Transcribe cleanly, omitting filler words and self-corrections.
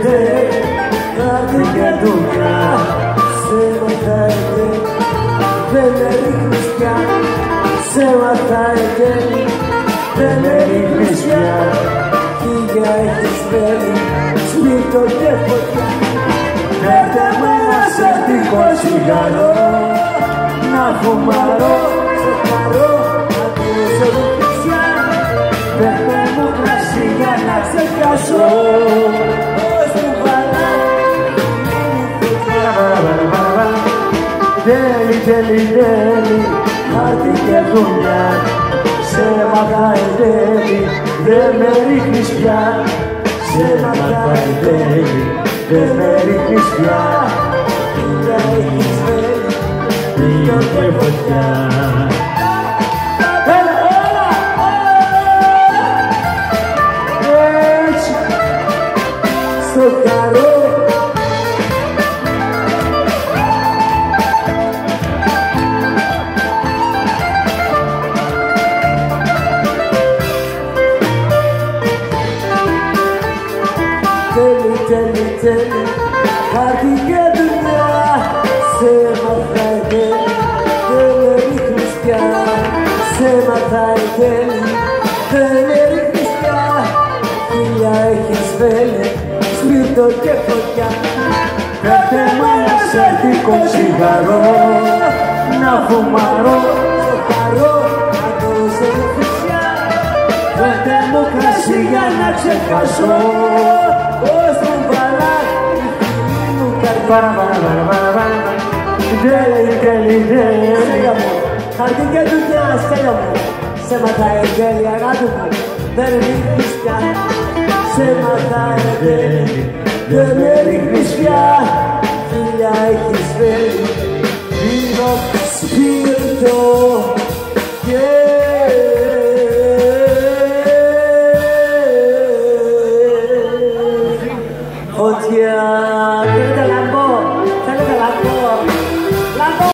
τέλει, κάτι και δουλειά. Σε μαθάει τέλει, δεν με ρίχνεις πια. Σε μαθάει τέλει, δεν με ρίχνεις πια. Χίλια έχεις φέρει, σπίρτο και φωτιά. Φέρτε μου ένα σερτικό τσιγάρο, να φουμαρώ, σε χαρώ, να ακούσω ρουφιξιά. Φέρτε μου κρασί για να ξεχάσω, ως μου βαράει. Τέλει, τέλει, τέλει, χάρτη και δουλειά. Σε μαθάει τέλει, δεν με ρίχνεις πια. Σε μαθάει τέλει, δεν με ρίχνεις πια. Χίλια έχεις φέρει, σπίρτο και φωτιά. Έτσι, στο καρό. Τέλει, τέλει, τέλει, χάρτη και δουλειά. Σε μαθάει τέλει, δεν με ρίχνεις πια. Σε μαθάει τέλει, δεν με ρίχνεις πια. Χίλια έχεις φέρει, σπίρτο και φωτιά. Φέρτε μου ένα σερτικό τσιγαρό, να φουμαρώ, σε χαρώ, να ακούσω ρουφιξιά. Φέρτε μου κρασί για να ξεχάσω, ως μου βαράει η φίλη μου καρδιά. Τέλει, τέλει, τέλει, χαρτί και δουλειά, στέλνω μου. Σε μαθάει τέλει, αγάπη μου, δεν ρίχνεις πια. Σε μαθάει τέλει, δεν με